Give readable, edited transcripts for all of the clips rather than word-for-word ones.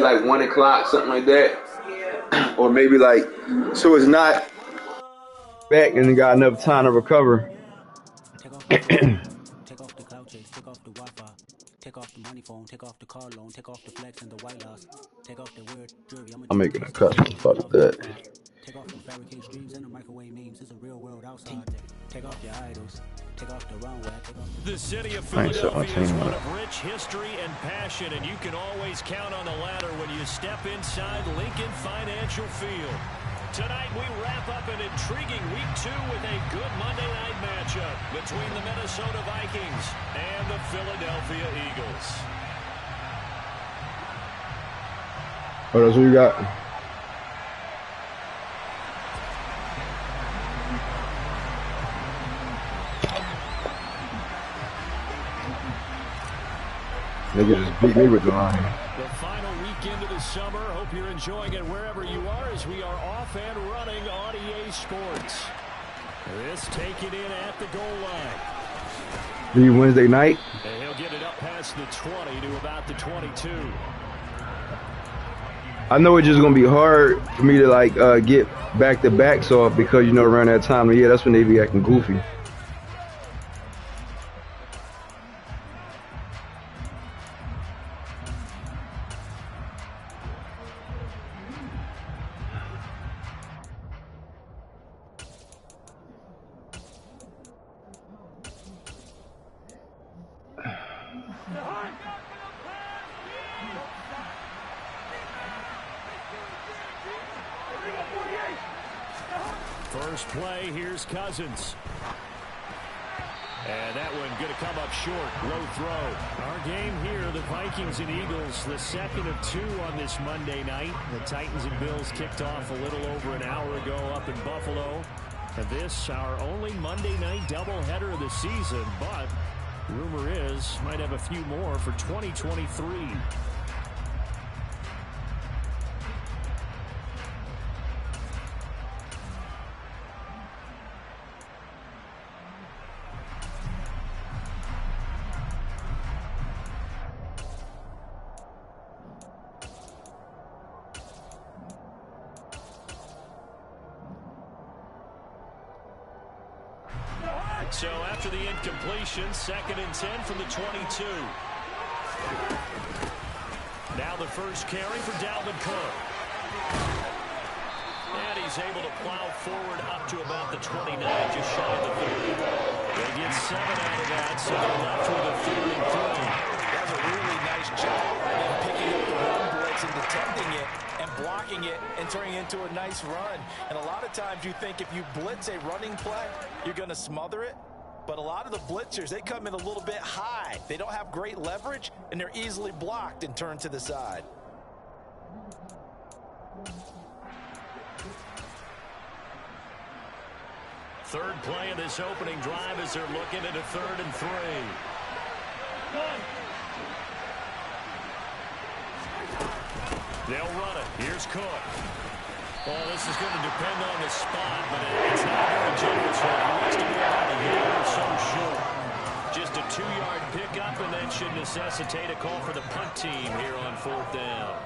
like 1 o'clock, something like that, or maybe like so it's not back and got enough time to recover. Take off the phone, take off the cloud chase, take off the Wi-Fi, take off the money phone, take off the car loan, take off the flex and the white loss, take off the weird jewelry. I'm making a custom. Fuck that. Take off the fabricated dreams and the microwave memes. It's a real world outside. Take off your idols. Take off the runway. The city of Philadelphia is one of rich history and passion, and you can always count on the ladder when you step inside Lincoln Financial Field. Tonight we wrap up an intriguing Week 2 with a good Monday night matchup between the Minnesota Vikings and the Philadelphia Eagles. What else we got? Nigga just beat me with the line. The final weekend of the summer. Hope you're enjoying it wherever you are as we are off and running on EA Sports. This taken in at the goal line. The Wednesday night. And he'll get it up past the 20 to about the 22. I know it's just gonna be hard for me to like get back-to-backs off because you know around that time of year that's when they be acting goofy. First play, here's Cousins. And that one going to come up short. Low throw. Our game here, the Vikings and Eagles, the second of 2 on this Monday night. The Titans and Bills kicked off a little over an hour ago up in Buffalo. And this, our only Monday night doubleheader of the season. But rumor is, might have a few more for 2023. So after the incompletion, 2nd and 10 from the 22. Now the first carry for Dalvin Cook. And he's able to plow forward up to about the 29, just shy of the 30. They get 7 out of that, so they're left with a 3rd and 3. That's a really nice job of picking up the run blitz and detecting it and blocking it and turning it into a nice run. And a lot of times you think if you blitz a running play, you're going to smother it. But a lot of the blitzers, they come in a little bit high. They don't have great leverage, and they're easily blocked and turned to the side. Third play of this opening drive as they're looking at a 3rd and 3. They'll run it. Here's Cook. Well, this is going to depend on the spot, but it's not very generous for him. He wants to go out of here so short. Just a 2-yard pickup, and that should necessitate a call for the punt team here on 4th down.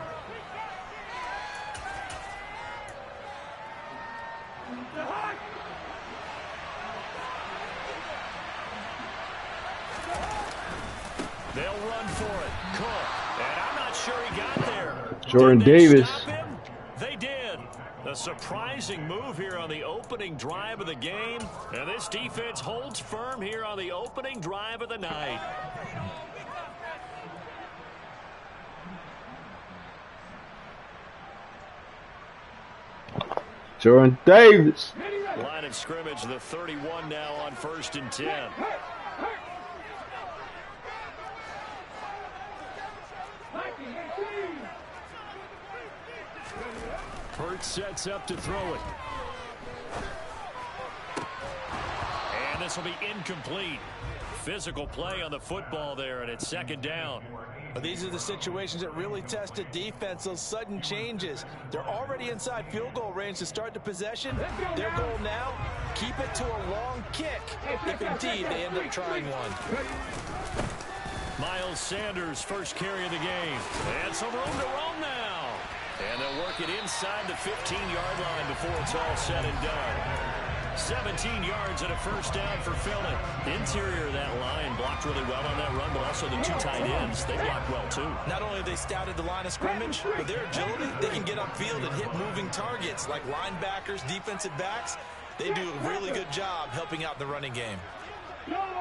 They'll run for it. Cook. And I'm not sure he got there. Jordan Davis. They did. A surprising move here on the opening drive of the game. And this defense holds firm here on the opening drive of the night. Jordan Davis. Line of scrimmage, the 31 now on 1st and 10. Hurts sets up to throw it. And this will be incomplete. Physical play on the football there, and it's 2nd down. But these are the situations that really test a defense, those sudden changes. They're already inside field goal range to start the possession. Their goal now, keep it to a long kick, if indeed they end up trying one. Miles Sanders, first carry of the game. And some room to roam now. make it inside the 15-yard line before it's all said and done. 17 yards and a first down for Philly. The interior of that line blocked really well on that run, but also the two tight ends, they blocked well too. Not only have they scouted the line of scrimmage, but their agility, they can get upfield and hit moving targets like linebackers, defensive backs. They do a really good job helping out the running game. Right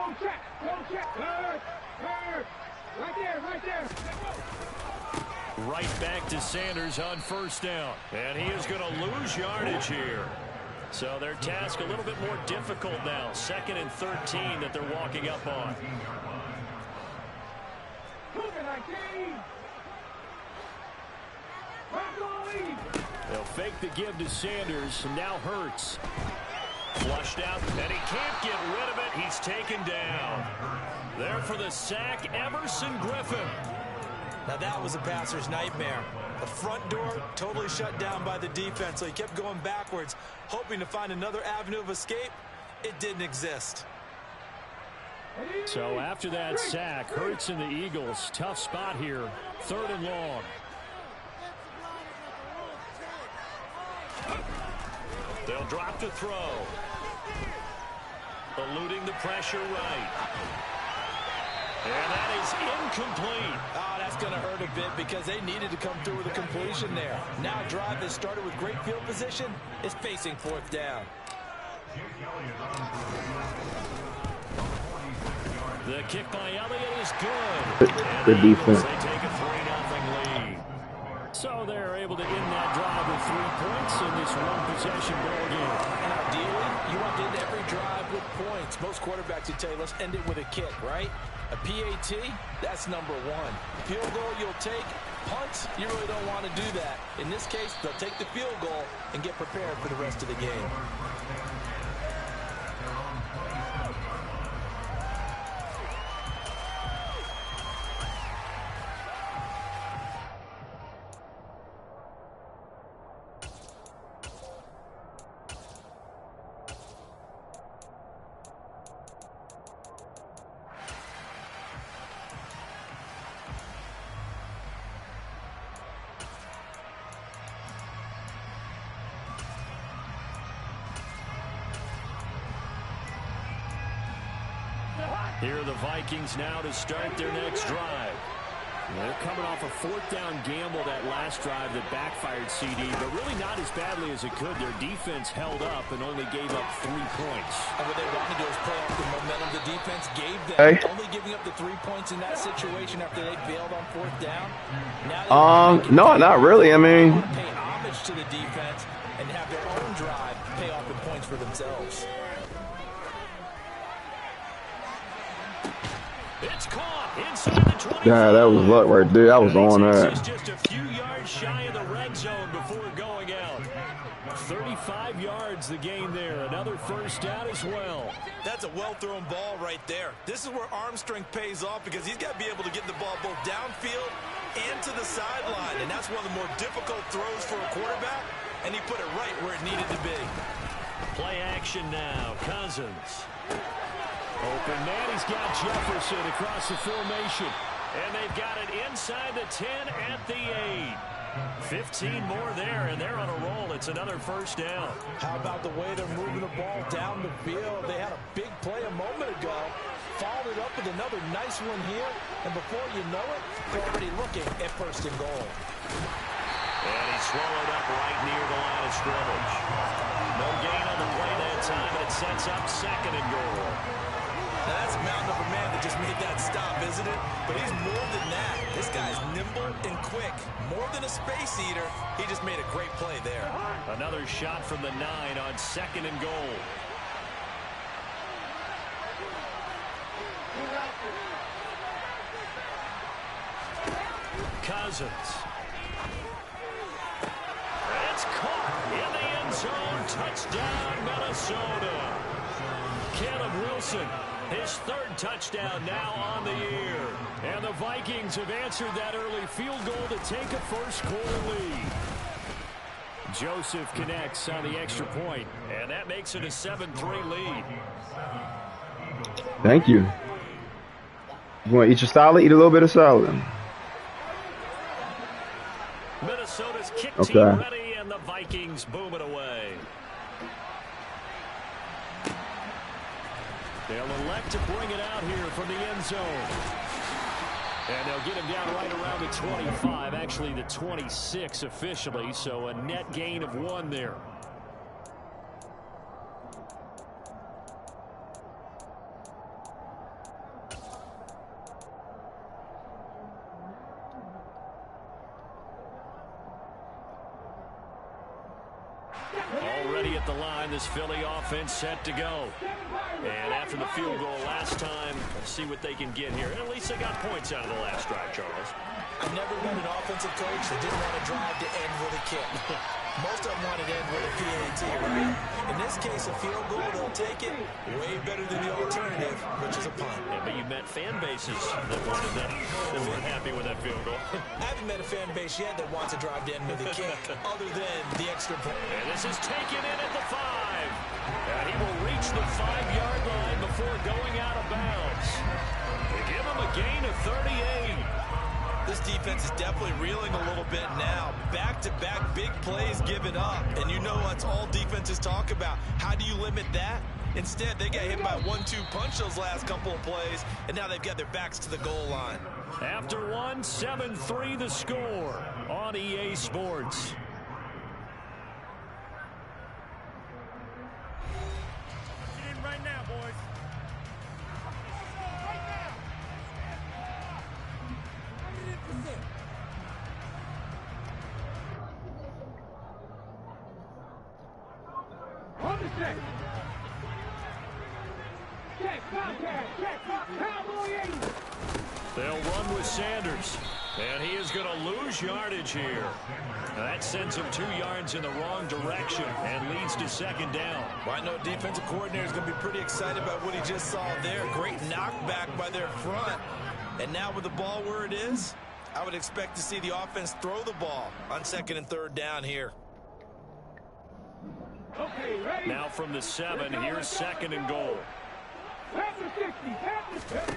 there. Right back to Sanders on first down. And he is going to lose yardage here. So their task a little bit more difficult now. 2nd and 13 that they're walking up on. They'll fake the give to Sanders. And now Hurts. Flushed out, and he can't get rid of it. He's taken down. There for the sack, Everson Griffin. Now that was a passer's nightmare. The front door totally shut down by the defense, so he kept going backwards, hoping to find another avenue of escape. It didn't exist. So after that sack, Hurts and the Eagles, tough spot here, 3rd and long. They'll drop to throw. Eluding the pressure right. And that is incomplete. Oh, that's going to hurt a bit because they needed to come through with a completion there. Now a drive that started with great field position is facing 4th down. The kick by Elliott is good. Good defense. They take a 3-0 lead. So they're able to end that drive with 3 points in this one-possession ball game. And ideally, you want to end every drive with points. Most quarterbacks would tell you, let's end it with a kick, right? A PAT, that's number 1. Field goal you'll take. Punts, you really don't want to do that. In this case, they'll take the field goal and get prepared for the rest of the game. Here are the Vikings now to start their next drive. They're coming off a 4th down gamble that last drive that backfired CD, but really not as badly as it could. Their defense held up and only gave up 3 points. And what they wanted to do is play off the momentum the defense gave them. Only giving up the 3 points in that situation after they failed on 4th down. Now no, not really. I mean, pay homage to the defense and have their own drive pay off the points for themselves. It's caught inside the 20. yeah, that was luck right there. I was on that. Just a few yards shy of the red zone before going out. 35 yards the gain there. Another first down as well. That's a well-thrown ball right there. This is where arm strength pays off because he's got to be able to get the ball both downfield and to the sideline. And that's one of the more difficult throws for a quarterback. And he put it right where it needed to be. Play action now. Cousins. Open man, he's got Jefferson across the formation. And they've got it inside the 10 at the 8. 15 more there, and they're on a roll. It's another first down. How about the way they're moving the ball down the field? They had a big play a moment ago. Followed it up with another nice one here. And before you know it, they're already looking at 1st and goal. And he's swallowed up right near the line of scrimmage. No gain on the play that time, and it sets up 2nd and goal. Now that's a mountain of a man that just made that stop, isn't it? But he's more than that. This guy's nimble and quick. More than a space eater, he just made a great play there. Another shot from the 9 on 2nd and goal. Cousins. It's caught in the end zone. Touchdown, Minnesota. Caleb Wilson. His 3rd touchdown now on the year. And the Vikings have answered that early field goal to take a first-quarter lead. Joseph connects on the extra point, and that makes it a 7-3 lead. Thank you. You want to eat your salad? Eat a little bit of salad. Minnesota's kick team Okay. ready, and the Vikings boom it away. They'll elect to bring it out here from the end zone. And they'll get him down right around the 25, actually the 26 officially, so a net gain of 1 there. Already at the line, this Philly offense set to go. And after the field goal last time, let's see what they can get here. At least they got points out of the last drive, Charles. I've never been an offensive coach that didn't want to drive to end with a kick. Most of them wanted to end with a PAT, right? In this case, a field goal, they'll take it way better than the alternative, which is a punt. Yeah, but you met fan bases that wanted that weren't happy with that field goal. I haven't met a fan base yet that wants to drive to end with a kick, other than the extra point. And this is taken in at the 5. And he will reach the 5-yard line before going out of bounds. They give him a gain of 38. This defense is definitely reeling a little bit now. Back-to-back big plays given up. And you know that's all defenses talk about. How do you limit that? Instead, they got hit by a 1-2 punch those last couple of plays, and now they've got their backs to the goal line. After 1, 7-3 the score on EA Sports. Get in right now, boys. On the check. Check, contact, check, cowboy 80. They'll run with Sanders, and he is going to lose yardage here. That sends him 2 yards in the wrong direction and leads to 2nd down. Well, I know defensive coordinator is going to be pretty excited about what he just saw there. Great knockback by their front. And now with the ball where it is, I would expect to see the offense throw the ball on 2nd and 3rd down here. Okay, ready? Now from the 7, here's 2nd and goal. Pass the 60, pass the 50.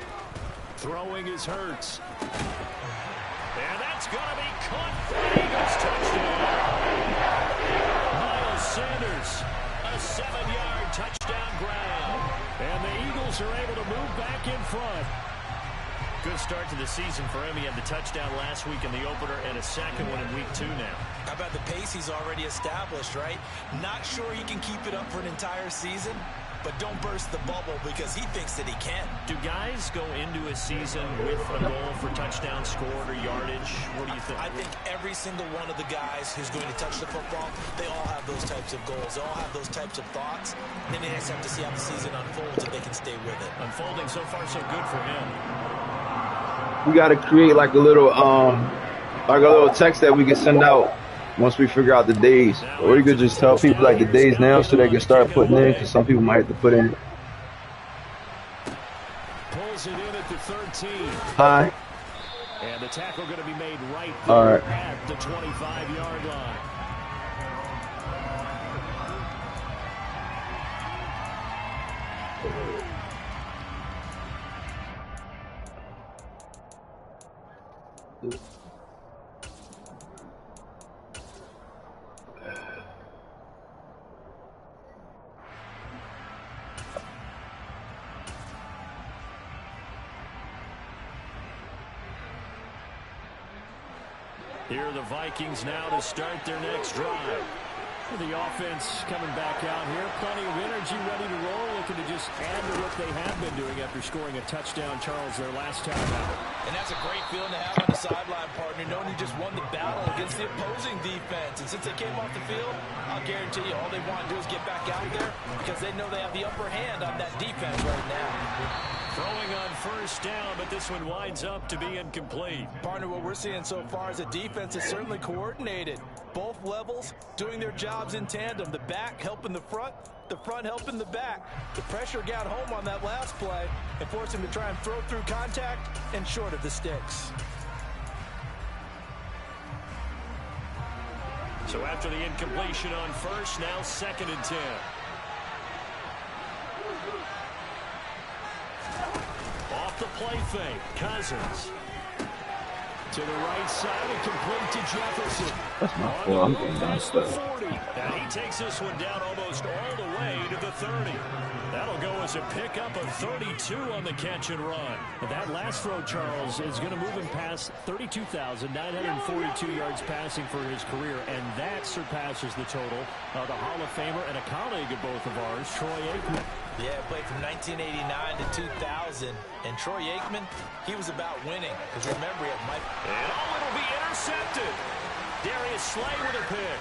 Throwing is Hurts. And that's going to be caught for the Eagles touchdown. Miles Sanders, a 7-yard touchdown grab. And the Eagles are able to move back in front. Good start to the season for him. He had the touchdown last week in the opener and a 2nd one in week 2 now. How about the pace he's already established, right? Not sure he can keep it up for an entire season, but don't burst the bubble because he thinks that he can. Do guys go into a season with a goal for touchdown scored or yardage? What do you think? I think every single one of the guys who's going to touch the football, they all have those types of goals. They all have those types of thoughts. And then they just have to see how the season unfolds if they can stay with it. Unfolding so far so good for him. We got to create like a little text that we can send out once we figure out the days. Or you could just tell people like the days now so they can start putting in, because some people might have to put in. Pulls it in at the 13. Hi. And the tackle going to be made right All there right. at the 25-yard line. Here are the Vikings now to start their next drive. The offense coming back out here. Plenty of energy, ready to roll, looking to just add to what they have been doing after scoring a touchdown, Charles, their last time out. And that's a great feeling to have on the sideline, partner, knowing you just won the battle against the opposing defense. And since they came off the field, I'll guarantee you all they want to do is get back out there because they know they have the upper hand on that defense right now. Throwing on 1st down, but this one winds up to be incomplete. Partner, what we're seeing so far is a defense is certainly coordinated. Both levels doing their jobs in tandem. The back helping the front helping the back. The pressure got home on that last play and forced him to try and throw through contact and short of the sticks. So after the incompletion on 1st, now 2nd and 10. Off the play fake, Cousins. To the right side and complete to Jefferson. That's my fault. I'm getting down the 40. And he takes this one down almost all the way to the 30. That'll go as a pickup of 32 on the catch and run. And that last throw, Charles, is going to move him past 32,942 yards passing for his career. And that surpasses the total of the Hall of Famer and a colleague of both of ours, Troy Aikman. Yeah, played from 1989 to 2000. And Troy Aikman, he was about winning. Because remember, he had Mike. And it'll be intercepted. Darius Slay with a pick.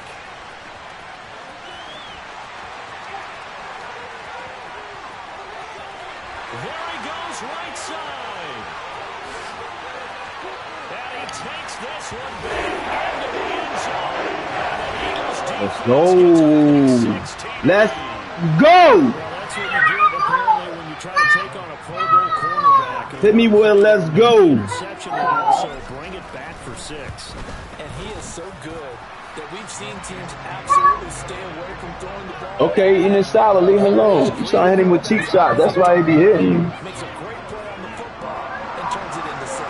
There he goes, right side. And he takes this one back into the end zone. Let's go. Let's go. Well, that's what you get apparently when you try to take on a Pro Bowl cornerback. Hit me with a let's go. Interception and also bring it back for 6. And he is so good that we've seen teams absolutely stay away from throwing the ball. Okay, in his solid, leave him alone. You trying to hit him with cheap shots. That's why he be hitting. Makes a great play on the football and turns it into 6.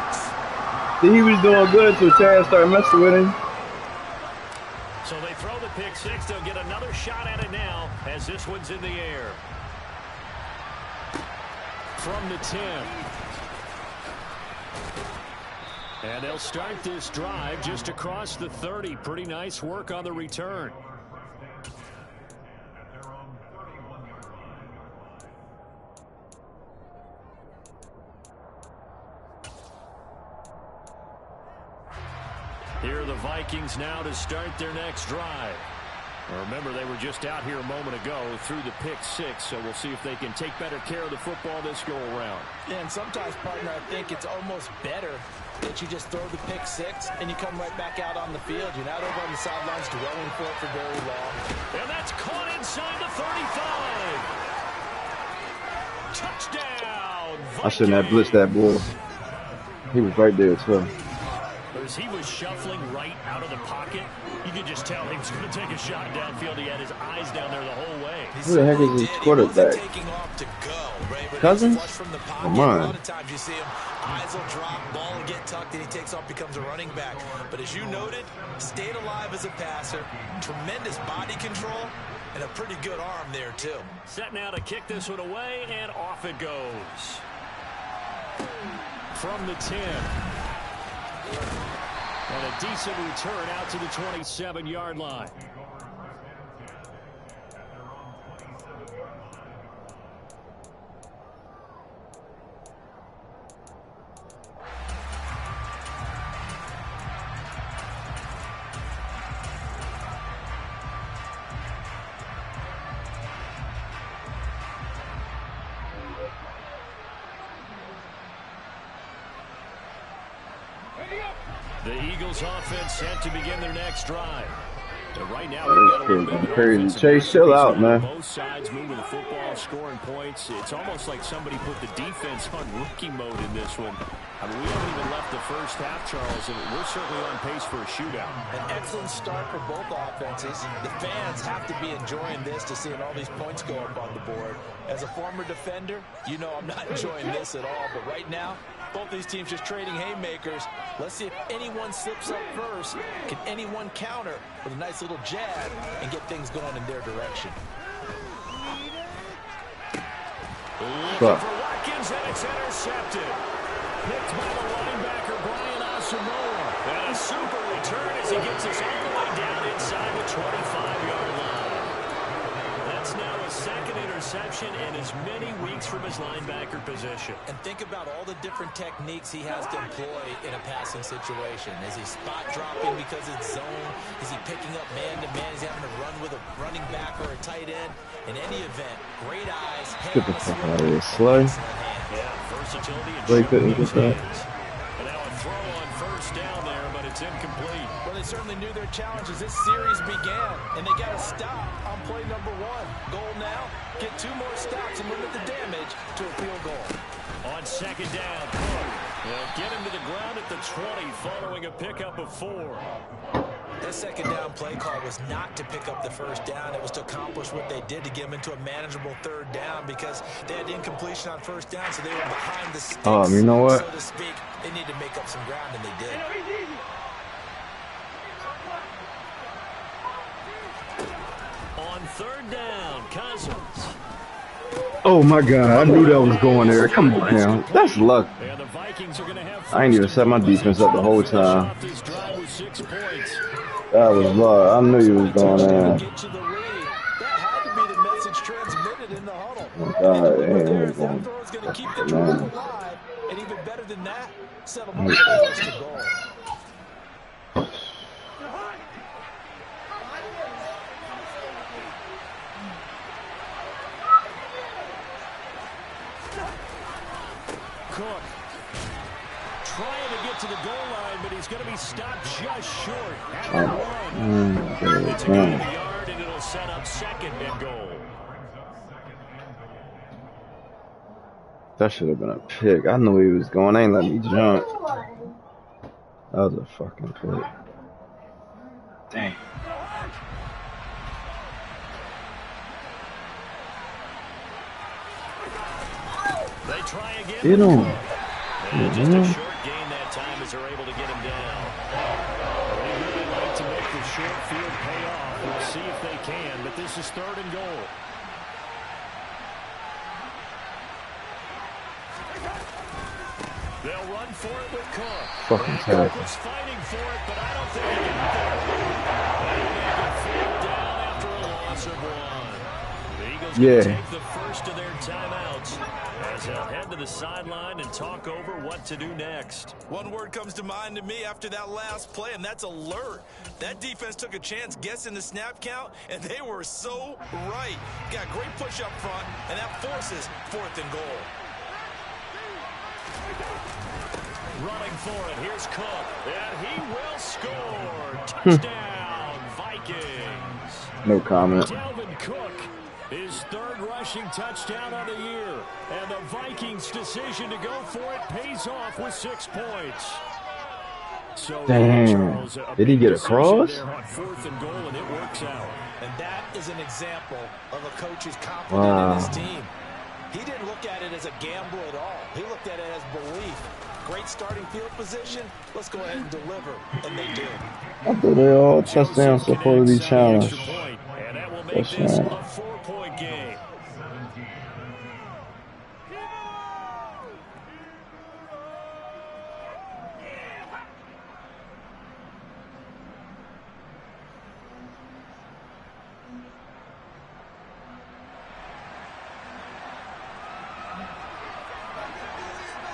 See, he was doing good until Chad started messing with him. So they throw the pick 6. They'll get another shot at it now as this one's in the air. From the 10. And they'll start this drive just across the 30. Pretty nice work on the return. Here are the Vikings now to start their next drive. Remember, they were just out here a moment ago through the pick 6, so we'll see if they can take better care of the football this go-around. And sometimes, partner, I think it's almost better that you just throw the pick 6 and you come right back out on the field. You're not over on the sidelines dwelling for it for very long. And that's caught inside the 35. Touchdown, Vikings. I shouldn't have blitzed that ball. He was right there, too. As he was shuffling right out of the pocket, you could just tell he was going to take a shot downfield. He had his eyes down there the whole way. Who the heck is his quarterback? Cousins? Come on. A lot of times you see him, eyes will drop, ball will get tucked, and he takes off, becomes a running back. But as you noted, stayed alive as a passer, tremendous body control, and a pretty good arm there, too. Set now to kick this one away, and off it goes. From the 10. And a decent return out to the 27-yard line. The Eagles offense set to begin their next drive. But right now, we've got a little bit of crazy. Chase, chill out, man. Both sides moving the football, scoring points. It's almost like somebody put the defense on rookie mode in this one. I mean, we haven't even left the first half, Charles, and we're certainly on pace for a shootout. An excellent start for both offenses. The fans have to be enjoying this to seeing all these points go up on the board. As a former defender, you know I'm not enjoying this at all. But right now, both these teams just trading haymakers. Let's see if anyone slips up first. Can anyone counter with a nice little jab and get things going in their direction? Looking for Watkins, and it's intercepted. Picked by the linebacker, Brian Asamoah. And a super return as he gets us all the way down inside the 25-yard line. That's now a second interception in as many weeks from his linebacker position. And think about all the different techniques he has to employ in a passing situation. Is he spot dropping because it's zone? Is he picking up man-to-man? Is he having to run with a running back or a tight end? In any event, great eyes. Get the fuck out of here, Slay. Yeah, versatility and Slay couldn't get that. And now a throw on first down there, but it's incomplete. Well, they certainly knew their challenge as this series began, and they got to stop on play number 1. Goal now, get 2 more stops and limit the damage to a field goal. On second down, Cook will get him to the ground at the 20 following a pickup of 4. That second down play call was not to pick up the first down. It was to accomplish what they did to get them into a manageable third down because they had incompletion on first down, so they were behind the sticks, You know what? so to speak. They need to make up some ground, and they did. On third down, Cousins. Oh my God, I knew that was going there. Come on now. That's luck. And the Vikings are going to have I ain't even set my defense up the whole time. That was luck. I knew you was going there. That had to be the message transmitted in the huddle. Oh God, That going throw's going to keep the drive alive, and even better than that, settle more for the first to goal. Cook trying to get to the goal line, but he's going to be stopped just short at the one. It's a gain of a yard, and it'll set up second and goal. That should have been a pick. I knew he was going. They ain't let me jump. That was a fucking pick. Dang. They try again. Get him. And just a short gain that time as they're able to get him down. They really like to make the short field pay off. We'll see if they can, but this is third and goal. They'll run for it with Cook. Fucking terrible. Cook was fighting for it, but I don't think he got there. They get fourth down after a loss of one. The Eagles going to take the first of their timeouts as they'll head to the sideline and talk over what to do next. One word comes to mind to me after that last play, and that's alert. That defense took a chance guessing the snap count, and they were so right. Got great push up front, and that forces fourth and goal. Running for it, here's Cook, and he will score. Touchdown, Vikings. No comment. Dalvin Cook, his third rushing touchdown of the year. And the Vikings' decision to go for it pays off with 6 points. So Damn. Did he get across? On fourth and goal, and it works out. And that is an example of a coach's confidence in his team. He didn't look at it as a gamble at all. He looked at it as belief. Great starting field position. Let's go ahead and deliver. And they did. I thought they all touchdowns supposed to be challenged. And that will make this a 4-point game.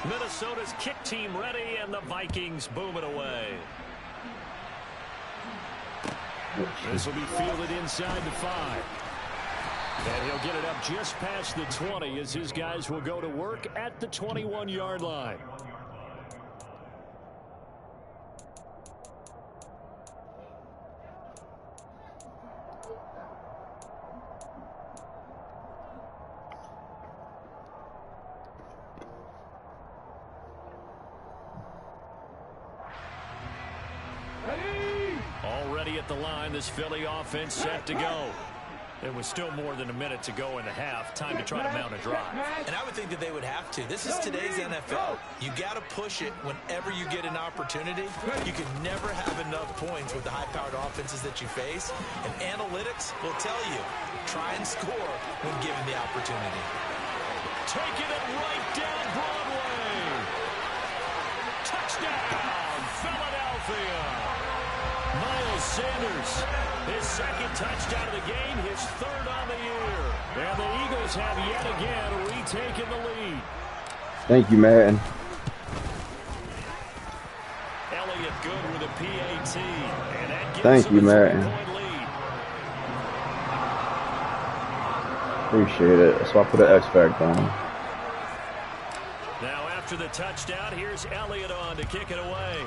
Minnesota's kick team ready, and the Vikings boom it away. This will be fielded inside the 5. And he'll get it up just past the 20 as his guys will go to work at the 21-yard line. Already at the line, this Philly offense set to go. There was still more than a minute to go in the half. Time to try to mount a drive. And I would think that they would have to. This is today's NFL. You got to push it whenever you get an opportunity. You can never have enough points with the high-powered offenses that you face. And analytics will tell you, try and score when given the opportunity. Taking it right down Broadway. Touchdown, Philadelphia. Miles Sanders, his second touchdown of the game, his third on the year. And the Eagles have yet again retaken the lead. Thank you, Madden. Elliott good with a PAT. And that gives Thank you, him a Madden. 3-point lead. Appreciate it. So I put an X factor on. Now after the touchdown, here's Elliott on to kick it away.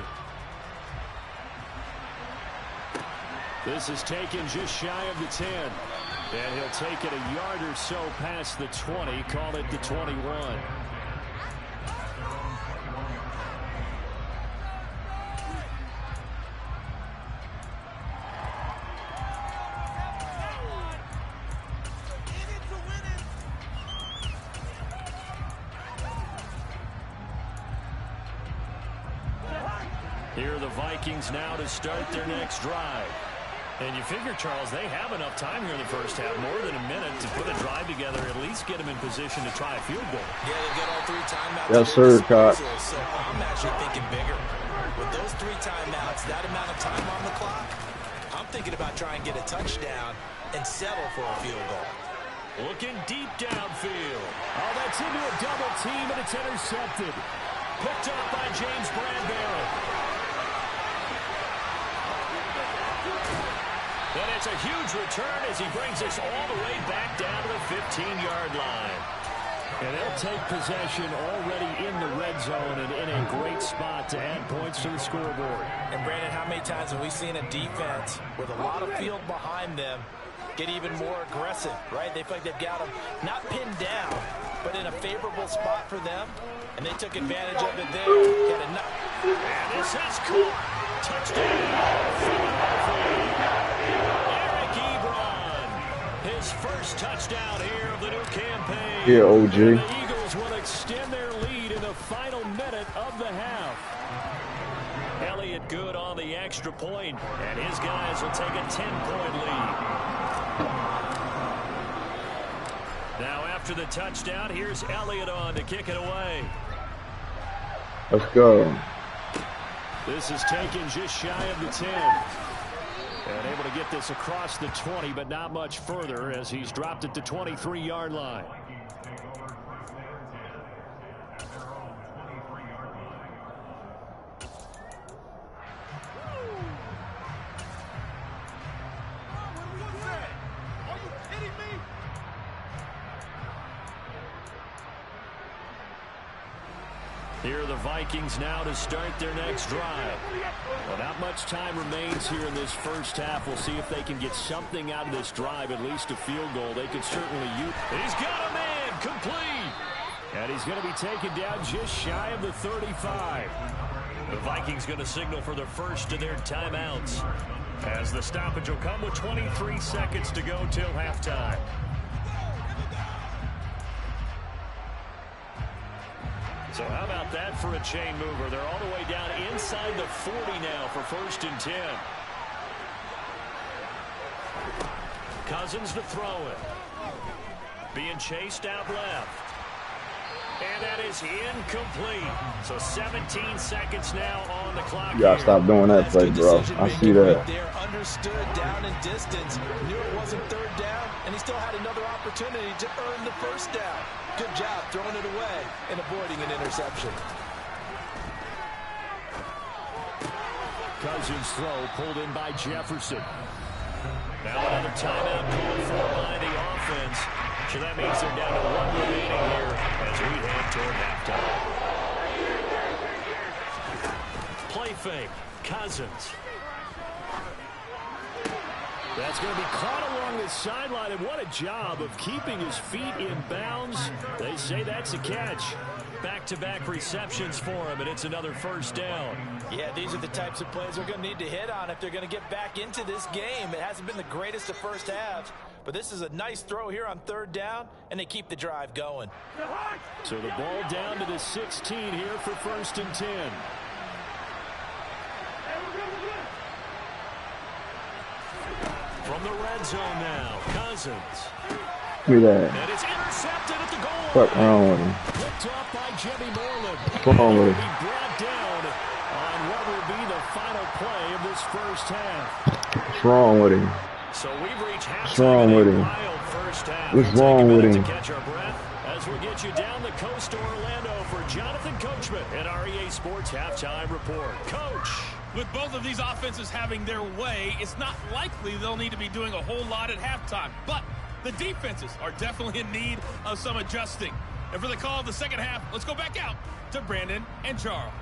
This is taken just shy of the 10. And he'll take it a yard or so past the 20. Call it the 21. Here are the Vikings now to start their next drive. And you figure, Charles, they have enough time here in the first half, more than a minute, to put a drive together, at least get them in position to try a field goal. Yeah, they've got all 3 timeouts. Yes, sir, Cox. So I'm actually thinking bigger. With those 3 timeouts, that amount of time on the clock, I'm thinking about trying to get a touchdown and settle for a field goal. Looking deep downfield. Oh, that's into a double team, and it's intercepted. Picked up by James Bradbury. And it's a huge return as he brings us all the way back down to the 15-yard line. And they'll take possession already in the red zone and in a great spot to add points to the scoreboard. And, Brandon, how many times have we seen a defense with a lot of field behind them get even more aggressive, right? They feel like they've got them not pinned down, but in a favorable spot for them, and they took advantage of it there. And this has caught. Touchdown. Eric Ebron. His first touchdown here of the new campaign. Yeah, OG. And the Eagles will extend their lead in the final minute of the half. Elliott good on the extra point, and his guys will take a 10-point lead. Now after the touchdown, here's Elliott on to kick it away. Let's go. This is taken just shy of the 10. And able to get this across the 20, but not much further as he's dropped it to 23-yard line. Here are the Vikings now to start their next drive. Well, not much time remains here in this first half. We'll see if they can get something out of this drive, at least a field goal. They could certainly use. He's got a man complete. And he's going to be taken down just shy of the 35. The Vikings going to signal for the first of their timeouts, as the stoppage will come with 23 seconds to go till halftime. So how about that for a chain mover? They're all the way down inside the 40 now for 1st and 10. Cousins to throw it. Being chased out left. And that is incomplete. So 17 seconds now on the clock. You gotta stop doing that play, bro. I see that. They're understood down in distance. Knew it wasn't 3rd down, and he still had another opportunity to earn the 1st down. Good job throwing it away and avoiding an interception. Cousins throw pulled in by Jefferson. Now another timeout called for by the offense. So that means they're down to 1 remaining here as we head toward halftime. Play fake. Cousins. That's going to be caught along the sideline, and what a job of keeping his feet in bounds. They say that's a catch. Back-to-back receptions for him, and it's another 1st down. Yeah, these are the types of plays they're going to need to hit on if they're going to get back into this game. It hasn't been the greatest of first halves, but this is a nice throw here on 3rd down, and they keep the drive going. So the ball down to the 16 here for 1st and 10. From the red zone now, Cousins. Look at that. And it's intercepted at the goal. What's wrong with him? Picked off by Jimmy Moreland. What's wrong with him? Be brought down on what will be the final play of this first half. What's wrong with him? So we've reached halftime. What's wrong with him? Wild first half. What's We'll wrong take a with minute him? to catch our breath as we get you down the coast to Orlando for Jonathan Coachman at REA Sports Halftime Report. Coach. With both of these offenses having their way, it's not likely they'll need to be doing a whole lot at halftime. But the defenses are definitely in need of some adjusting. And for the call of the second half, let's go back out to Brandon and Charles.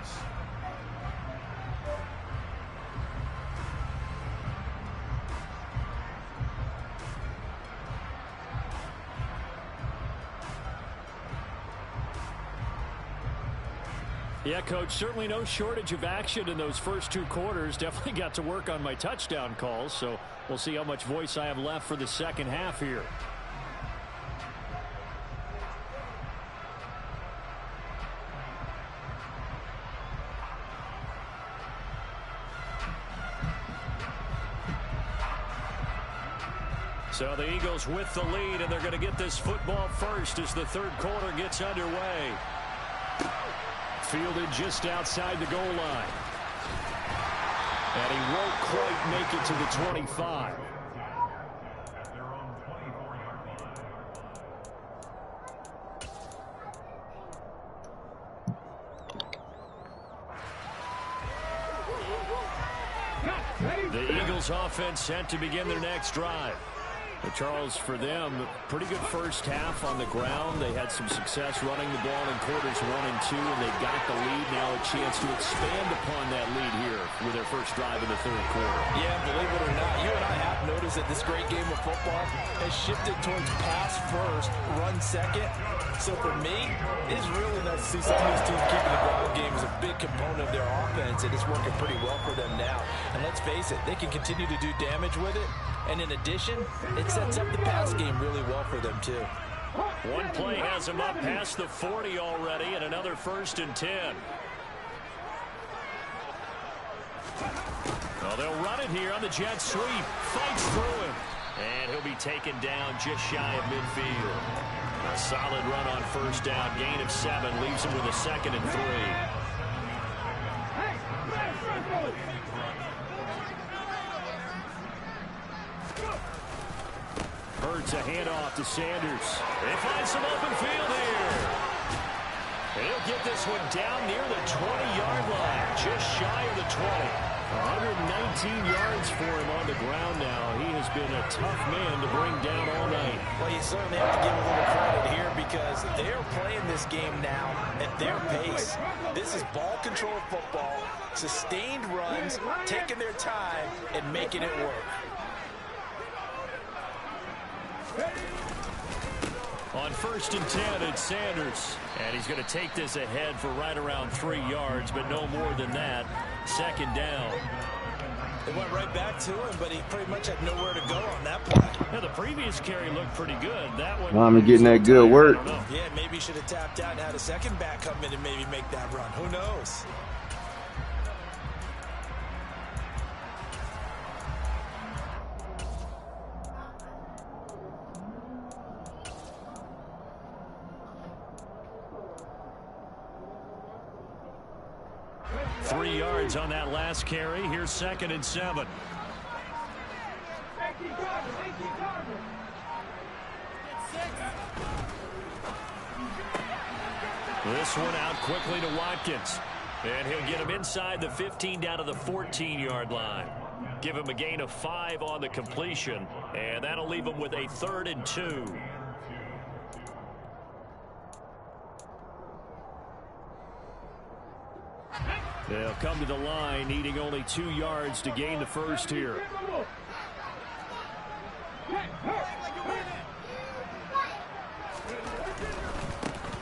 Yeah, Coach, certainly no shortage of action in those first 2 quarters. Definitely got to work on my touchdown calls, so we'll see how much voice I have left for the second half here. So the Eagles with the lead, and they're going to get this football first as the third quarter gets underway. Fielded just outside the goal line. And he won't quite make it to the 25. The Eagles offense set to begin their next drive. But Charles, for them, pretty good first half on the ground. They had some success running the ball in quarters 1 and 2, and they got the lead. Now a chance to expand upon that lead here with their first drive in the third quarter. Yeah, believe it or not, you and I have noticed that this great game of football has shifted towards pass first, run second. So for me, it's really nice to see some of these teams keeping the ground game as a big component of their offense, and it's working pretty well for them now. And let's face it, they can continue to do damage with it. And in addition, it sets up the pass game really well for them, too. One play has them up past the 40 already, and another 1st and 10. Well, they'll run it here on the jet sweep. Fights through him. And he'll be taken down just shy of midfield. A solid run on first down. Gain of 7 leaves him with a 2nd and 3. Hurts a handoff to Sanders. They find some open field here. And he'll get this one down near the 20-yard line, just shy of the 20. 119 yards for him on the ground now. He has been a tough man to bring down all night. Well, you certainly have to give a little credit here because they're playing this game now at their pace. This is ball control football, sustained runs, taking their time, and making it work. On 1st and 10, it's Sanders. And he's going to take this ahead for right around 3 yards, but no more than that. 2nd down. They went right back to him, but he pretty much had nowhere to go on that play. Yeah, the previous carry looked pretty good. That one. I'm getting that good work. Yeah, maybe he should have tapped out and had a second back come in and maybe make that run. Who knows? On that last carry. Here's 2nd and 7. This one out quickly to Watkins. And he'll get him inside the 15 down to the 14-yard line. Give him a gain of 5 on the completion. And that'll leave him with a 3rd and 2. They'll come to the line, needing only 2 yards to gain the first here.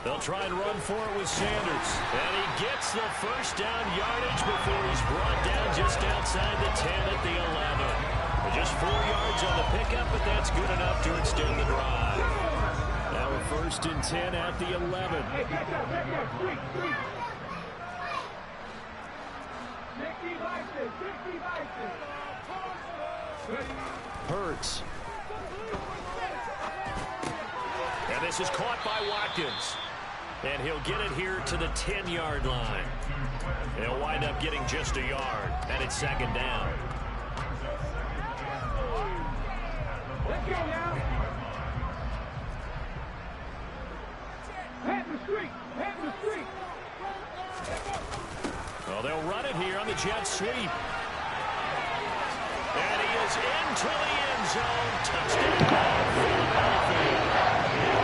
They'll try and run for it with Sanders. And he gets the first down yardage before he's brought down just outside the 10 at the 11. Just 4 yards on the pickup, but that's good enough to extend the drive. Now a 1st and 10 at the 11. Hurts. And this is caught by Watkins. And he'll get it here to the 10-yard line. He'll wind up getting just a yard. And it's 2nd down. Let's go now. Head the street. Head the street. Well, they'll run it here on the jet sweep. And he is into the end zone. Touchdown, Philadelphia.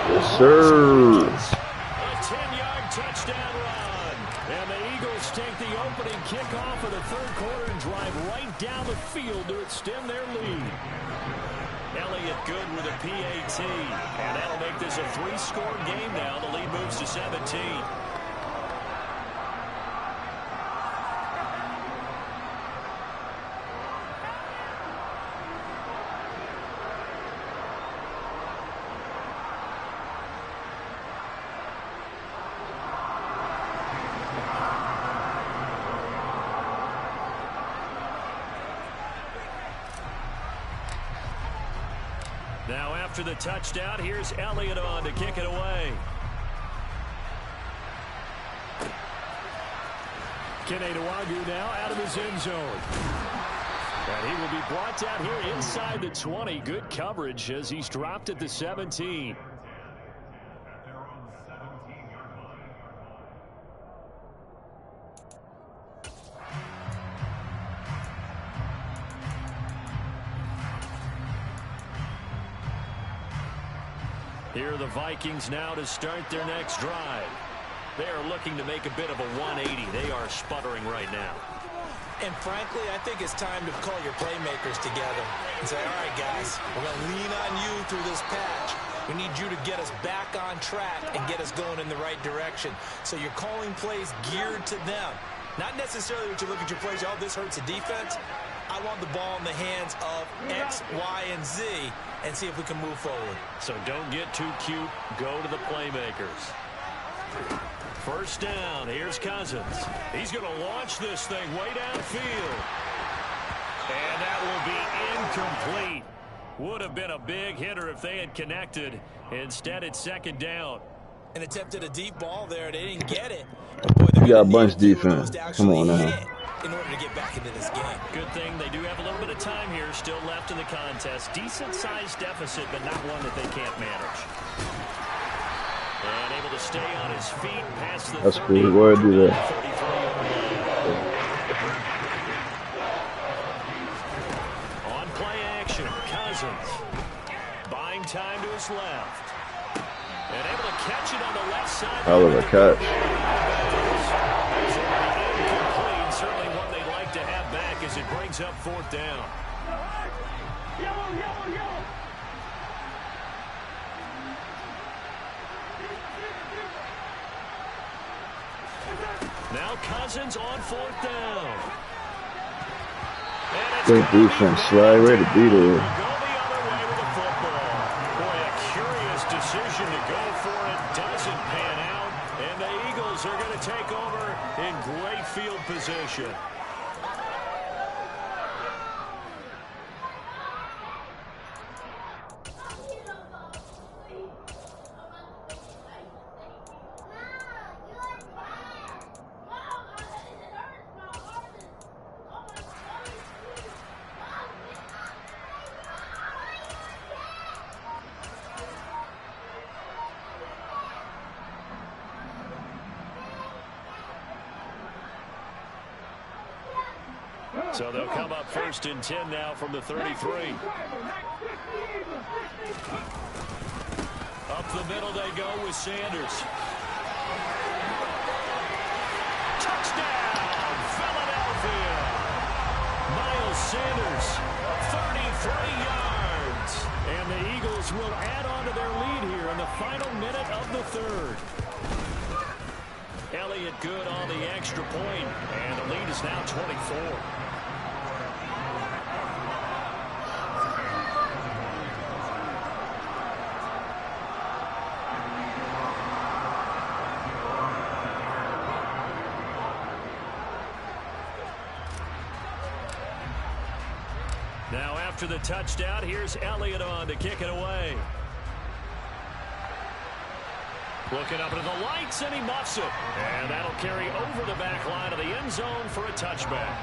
Yes, sir. A 10-yard touchdown run. And the Eagles take the opening kickoff of the third quarter and drive right down the field to extend their lead. Elliott good with a PAT. And that'll make this a 3-score game now. The lead moves to 17. Now after the touchdown, here's Elliott on to kick it away. Keneduagu now out of his end zone. And he will be brought down here inside the 20. Good coverage as he's dropped at the 17. Here are the Vikings now to start their next drive. They are looking to make a bit of a 180. They are sputtering right now. And frankly, I think it's time to call your playmakers together and say, all right, guys, we're going to lean on you through this patch. We need you to get us back on track and get us going in the right direction. So you're calling plays geared to them. Not necessarily what you look at your plays, oh, this hurts the defense. I want the ball in the hands of X, Y, and Z and see if we can move forward. So don't get too cute. Go to the playmakers. First down. Here's Cousins. He's going to launch this thing way downfield. And that will be incomplete. Would have been a big hitter if they had connected. Instead, it's second down. And attempted a deep ball there. They didn't get it. You got a bunch defense. Come on now. In order to get back into this game. Good thing they do have a little bit of time here still left in the contest. Decent-sized deficit, but not one that they can't manage. And able to stay on his feet past the That's cool. Go ahead and do that. On play action, Cousins. Buying time to his left. And able to catch it on the left side. Hell of a catch. Incomplete. Certainly one they'd like to have back as it brings up fourth down. Now Cousins on fourth down. Good defense, slide ready to be there. Go the other way with the football. Boy, a curious decision to go for it. Doesn't pan out. And the Eagles are going to take over in great field position. So they'll come up first and 10 now from the 33. Up the middle they go with Sanders. Touchdown, Philadelphia. Miles Sanders, 33 yards. And the Eagles will add on to their lead here in the final minute of the third. Elliott good on the extra point, and the lead is now 24. Now after the touchdown, here's Elliott on to kick it away. Looking up into the lights, and he muffs it. And that'll carry over the back line of the end zone for a touchback.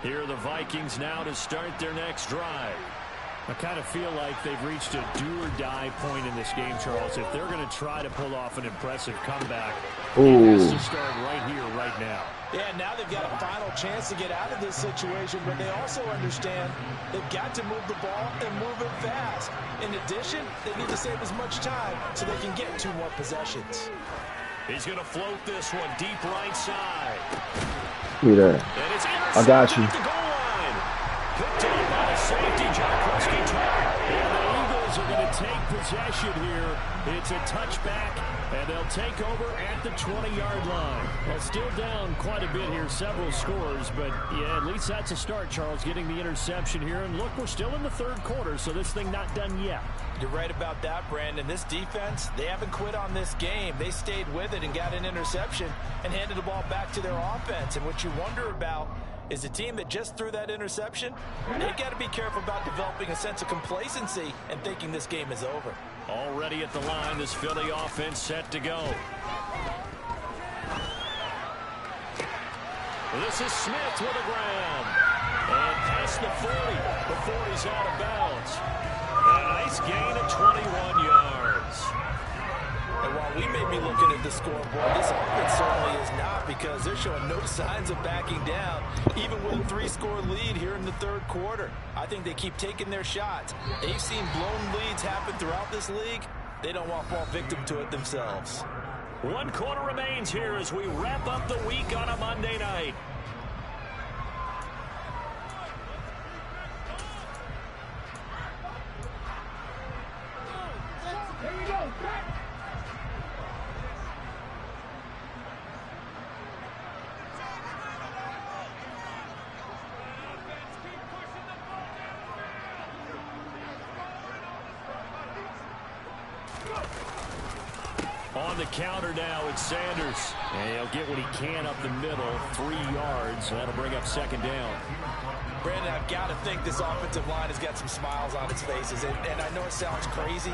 Here are the Vikings now to start their next drive. I kind of feel like they've reached a do-or-die point in this game, Charles. If they're going to try to pull off an impressive comeback, it has to start right here, right now. Yeah, now they've got a final chance to get out of this situation, but they also understand they've got to move the ball and move it fast. In addition, they need to save as much time so they can get 2 more possessions. He's going to float this one deep right side. See that. I got you. Picked up by the safety, John Krusky. And the Eagles are going to take possession here. It's a touchback, and they'll take over at the 20-yard line. Well, still down quite a bit here, several scores, but yeah, at least that's a start, Charles, getting the interception here. And look, we're still in the third quarter, so this thing not done yet. You're right about that, Brandon. This defense, they haven't quit on this game. They stayed with it and got an interception and handed the ball back to their offense. And what you wonder about is the team that just threw that interception, they've got to be careful about developing a sense of complacency and thinking this game is over. Already at the line, this Philly offense set to go. This is Smith with a grab. And past the 40. The 40's out of bounds. A nice gain of 21 yards. And while we may be looking at the scoreboard, this offense certainly is not, because they're showing no signs of backing down, even with a 3-score lead here in the third quarter. I think they keep taking their shots. They've seen blown leads happen throughout this league. They don't want to fall victim to it themselves. 1 quarter remains here as we wrap up the week on a Monday night. Here we go. Back. On the counter now, it's Sanders. And he'll get what he can up the middle, 3 yards. That'll bring up second down. Brandon, I've got to think this offensive line has got some smiles on its faces. And I know it sounds crazy,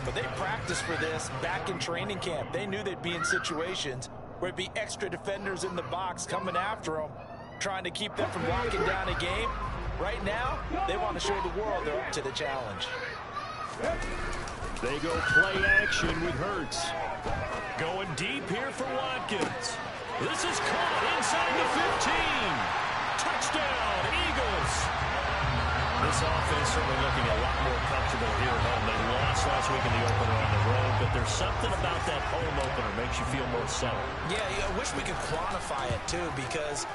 but they practiced for this back in training camp. They knew they'd be in situations where it'd be extra defenders in the box coming after them, trying to keep them from locking down a game. Right now, they want to show the world they're up to the challenge. They go play action with Hurts. Going deep here for Watkins. This is caught inside the 15. Touchdown, Eagles. This offense certainly looking a lot more comfortable here at home. They lost last week in the opener on the road, but there's something about that home opener makes you feel more settled. Yeah, I wish we could quantify it, too, because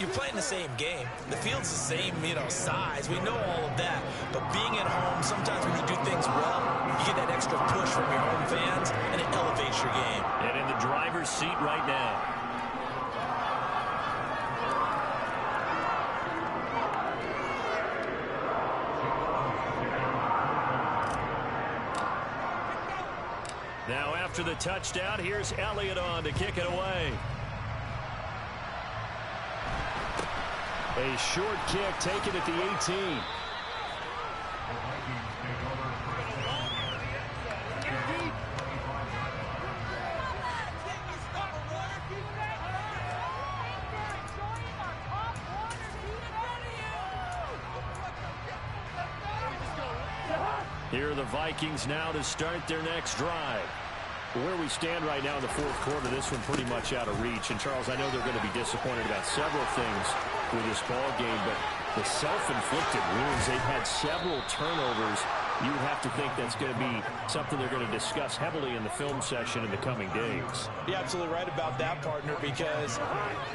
you're playing the same game. The field's the same, size. We know all of that. But being at home, sometimes when you do things well, you get that extra push from your home fans, and it elevates your game. And in the driver's seat right now. Now after the touchdown, here's Elliott on to kick it away. A short kick taken at the 18. Here are the Vikings now to start their next drive. Where we stand right now in the fourth quarter, this one pretty much out of reach. And, Charles, I know they're going to be disappointed about several things with this ball game, but the self-inflicted wounds, they've had several turnovers. You have to think that's going to be something they're going to discuss heavily in the film session in the coming days. You're absolutely right about that, partner, because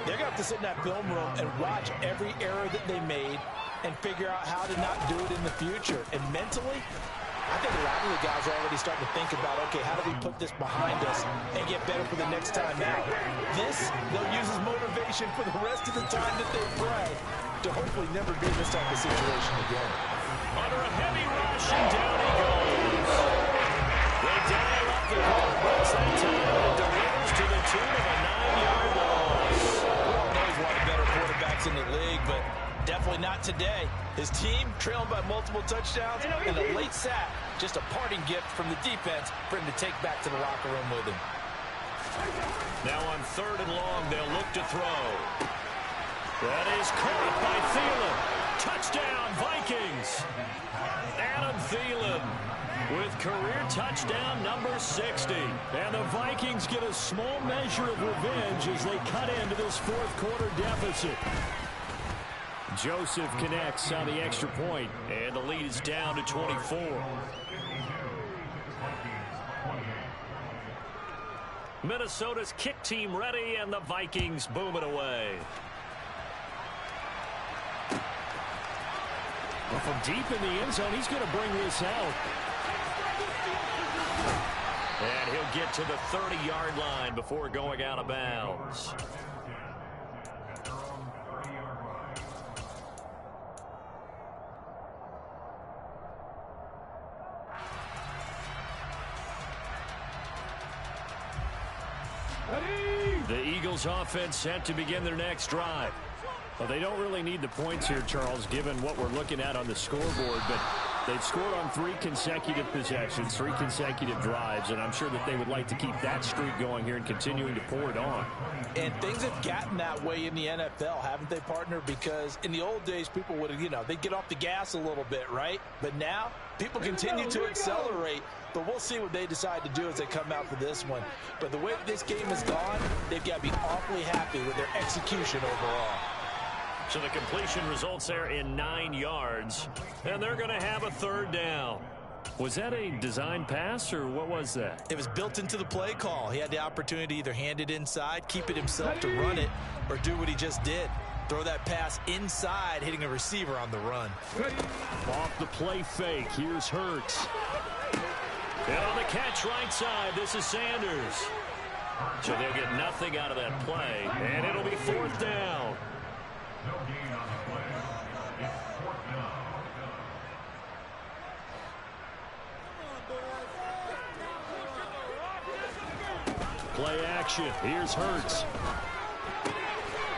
they're going to have to sit in that film room and watch every error that they made and figure out how to not do it in the future. And mentally, I think a lot of the guys are already starting to think about, okay, how do we put this behind us and get better for the next time out? This, they'll use as motivation for the rest of the time that they play to hopefully never be in this type of situation again. Under a heavy rush, and down he goes. They dial up the quarterbacks that time, and it delivers to the tune of a 9-yard loss. Well, he's one of the better quarterbacks in the league, but definitely not today. His team trailing by multiple touchdowns and a late sack. Just a parting gift from the defense for him to take back to the locker room with him. Now on 3rd and long, they'll look to throw. That is caught by Thielen. Touchdown, Vikings. Adam Thielen with career touchdown number 60. And the Vikings get a small measure of revenge as they cut into this fourth quarter deficit. Joseph connects on the extra point, and the lead is down to 24. Minnesota's kick team ready, and the Vikings boom it away. Well, from deep in the end zone, he's going to bring this out. And he'll get to the 30-yard line before going out of bounds. The Eagles offense set to begin their next drive. Well, they don't really need the points here, Charles, given what we're looking at on the scoreboard, but they've scored on 3 consecutive possessions, 3 consecutive drives, and I'm sure that they would like to keep that streak going here and continuing to pour it on. And things have gotten that way in the NFL, haven't they, partner? Because in the old days, people would have, they'd get off the gas a little bit, right? But now, people continue to accelerate. But we'll see what they decide to do as they come out for this one. But the way this game has gone, they've got to be awfully happy with their execution overall. So the completion results there in 9 yards, and they're going to have a 3rd down. Was that a design pass, or what was that? It was built into the play call. He had the opportunity to either hand it inside, keep it himself to run it, or do what he just did. Throw that pass inside, hitting a receiver on the run. Off the play fake, here's Hurts. And on the catch right side, this is Sanders. So they'll get nothing out of that play, and it'll be 4th down. Play action. Here's Hurts.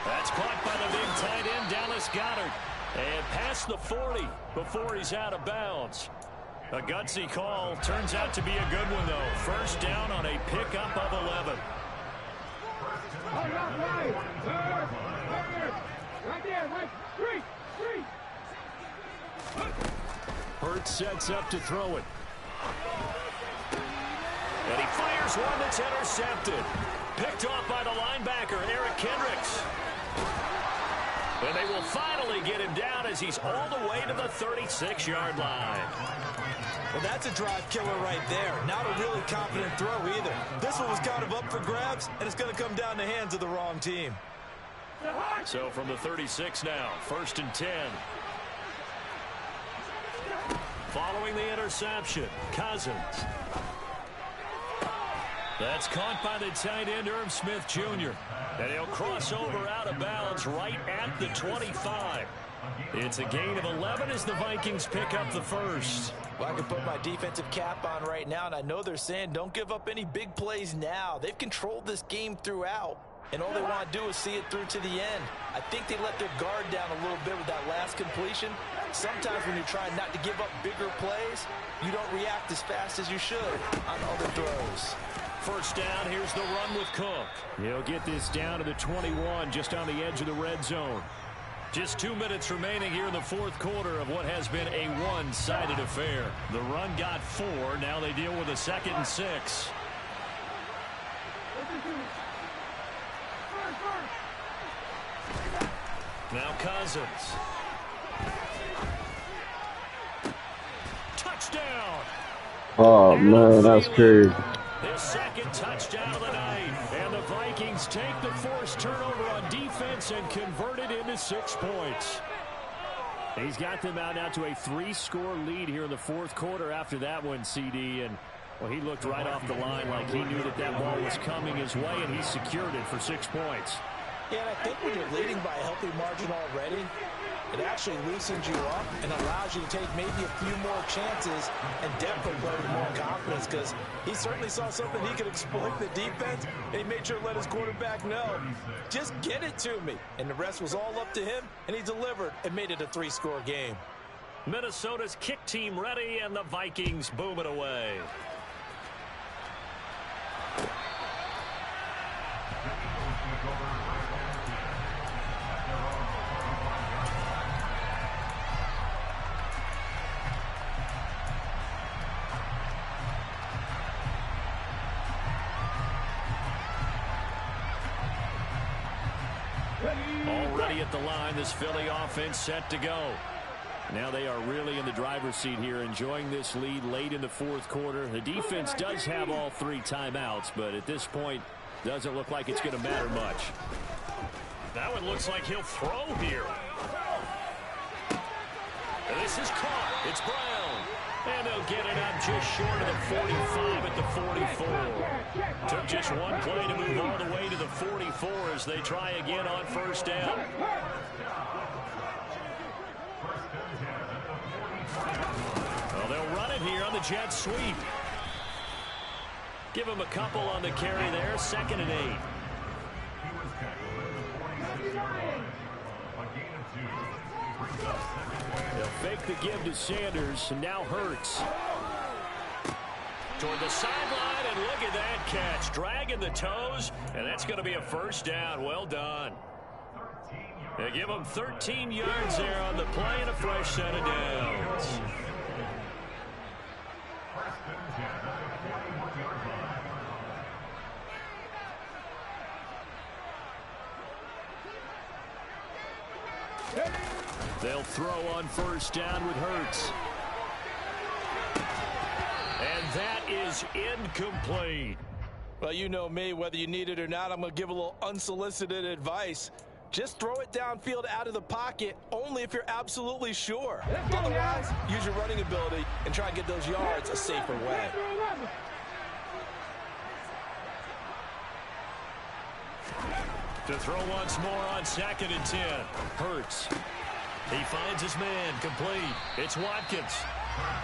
That's caught by the big tight end, Dallas Goedert. And past the 40 before he's out of bounds. A gutsy call. Turns out to be a good one, though. 1st down on a pickup of 11. Hurts sets up to throw it. And he fires one that's intercepted. Picked off by the linebacker, Eric Kendricks. And they will finally get him down as he's all the way to the 36-yard line. Well, that's a drive killer right there. Not a really confident throw either. This one was kind of up for grabs, and it's going to come down the hands of the wrong team. So from the 36 now, 1st and 10. Following the interception, Cousins. That's caught by the tight end, Irv Smith Jr. And he'll cross over out of bounds right at the 25. It's a gain of 11 as the Vikings pick up the 1st. Well, I can put my defensive cap on right now, and I know they're saying don't give up any big plays now. They've controlled this game throughout, and all they want to do is see it through to the end. I think they let their guard down a little bit with that last completion. Sometimes when you're trying not to give up bigger plays, you don't react as fast as you should on other throws. 1st down, here's the run with Cook. He'll get this down to the 21, just on the edge of the red zone. Just 2 minutes remaining here in the 4th quarter of what has been a one-sided affair. The run got 4. Now they deal with a 2nd and 6. Now Cousins. Touchdown. Oh, man, that's crazy. His 2nd touchdown of the night. And the Vikings take the forced turnover on defense and convert it into 6 points. He's got them out now to a 3-score lead here in the 4th quarter after that one, CD. And, well, he looked right off the line like he knew that that ball was coming his way, and he secured it for 6 points. Yeah, and I think when you're leading by a healthy margin already, it actually loosens you up and allows you to take maybe a few more chances and definitely play with more confidence, because he certainly saw something he could exploit the defense, and he made sure to let his quarterback know, just get it to me. And the rest was all up to him, and he delivered and made it a 3-score game. Minnesota's kick team ready, and the Vikings boom it away. Already at the line, this Philly offense set to go. Now they are really in the driver's seat here, enjoying this lead late in the 4th quarter. The defense does have all 3 timeouts, but at this point, doesn't look like it's going to matter much. That one looks like he'll throw here. And this is caught. It's Brown. And they'll They'll get it up just short of the 45 at the 44. Took just one play to move all the way to the 44 as they try again on first down. Well, they'll run it here on the jet sweep. Give him a couple on the carry there. 2nd and 8. They'll fake the give to Sanders, and now Hurts. Toward the sideline, and look at that catch. Dragging the toes, and that's going to be a first down. Well done. They give him 13 yards there on the play and a fresh set of downs. They'll throw on first down with Hurts. And that is incomplete. Well, you know me, whether you need it or not, I'm going to give a little unsolicited advice. Just throw it downfield out of the pocket, only if you're absolutely sure. Otherwise, use your running ability and try and get those yards a safer way. To throw once more on 2nd and 10. Hurts. He finds his man complete. It's Watkins.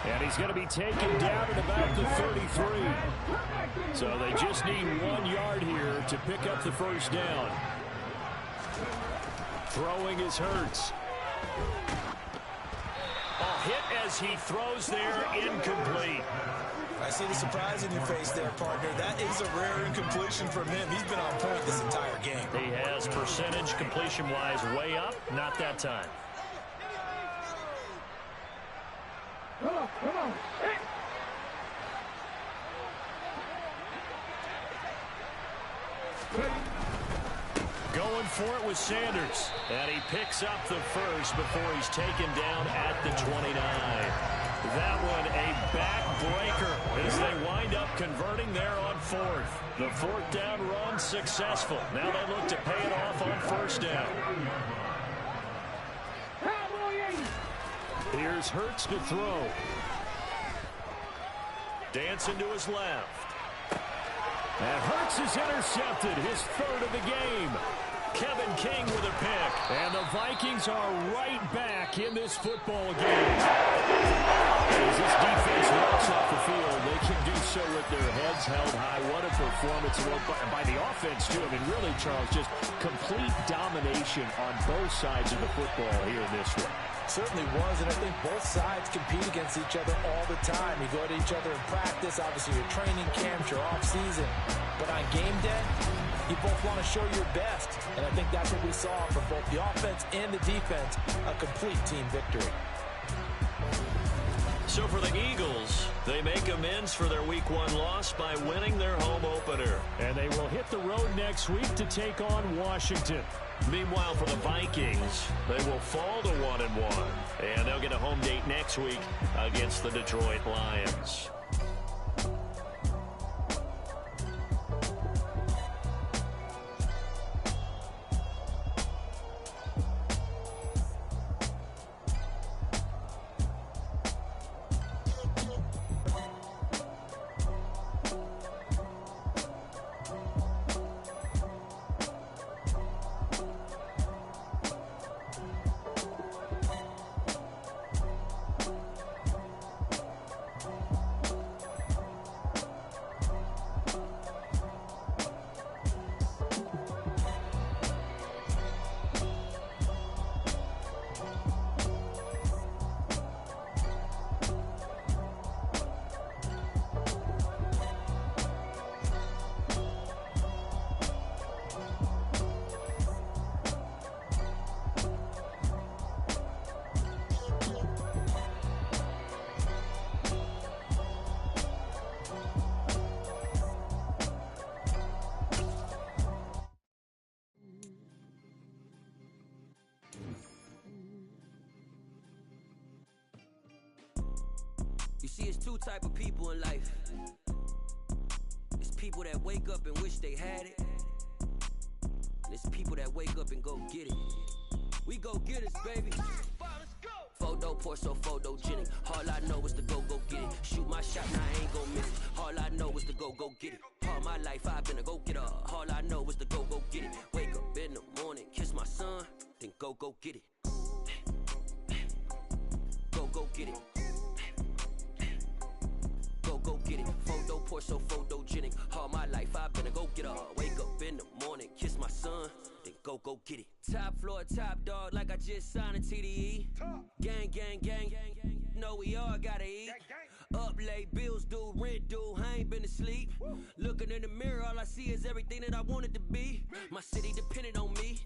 And he's going to be taken down at about the 33. So they just need 1 yard here to pick up the first down. Throwing is Hurts. A hit as he throws there, incomplete. I see the surprise in your face there, partner. That is a rare incompletion from him. He's been on point this entire game. He has percentage completion-wise way up. Not that time. Come on. Hey. Going for it with Sanders. And he picks up the first before he's taken down at the 29. That one a backbreaker as they wind up converting there on 4th. The 4th down run successful. Now they look to pay it off on first down. Here's Hurts to throw. Dancing to his left. And Hurts is intercepted, his 3rd of the game. Kevin King with a pick. And the Vikings are right back in this football game. As this defense walks off the field, they can do so with their heads held high. What a performance by the offense, too. I mean, really, Charles, just complete domination on both sides of the football here in this one. Certainly was, and I think both sides compete against each other all the time. You go to each other in practice, obviously your training camps, your off-season. But on game day, you both want to show your best. And I think that's what we saw from both the offense and the defense, a complete team victory. So for the Eagles, they make amends for their Week 1 loss by winning their home opener. And they will hit the road next week to take on Washington. Meanwhile, for the Vikings, they will fall to 1-1. And they'll get a home date next week against the Detroit Lions. You see, it's two type of people in life. It's people that wake up and wish they had it. And it's people that wake up and go get it. We go get it, baby. Photo pour so photogenic. All I know is to go get it. Shoot my shot, now I ain't gon' miss it. All I know is to go get it. All my life I've been a go-getter. All I know is to go get it. Wake up in the morning, kiss my son, then go get it. Go get it. Go get it. Photo pour so photogenic. All my life I've been a go-getter. Wake up in the morning, kiss my son, then go get it. Top floor, top dog, like I just signed a TDE. Gang. Know we all gotta eat. Up late, bills due, rent due, I ain't been asleep. Looking in the mirror, all I see is everything that I wanted to be. My city depended on me,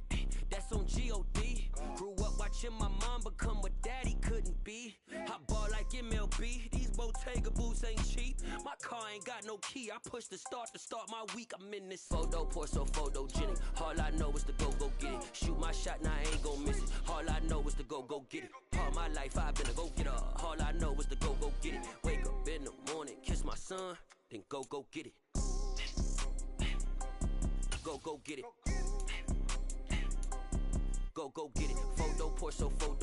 that's on G.O.D. Grew up watching my mom become what daddy couldn't be. I ball like MLB, these Bottega boots ain't cheap. My car ain't got no key, I push the start to start my week. I'm in this photo pour so photogenic. All I know is to go get it. Shoot my shot, now I ain't gon' miss it. All I know is to go get it. All my life I've been a go-getter. All I know is to go get it. Wake up in the morning, kiss my son, then go get it. Go get it. Go get it. Photo pour so photo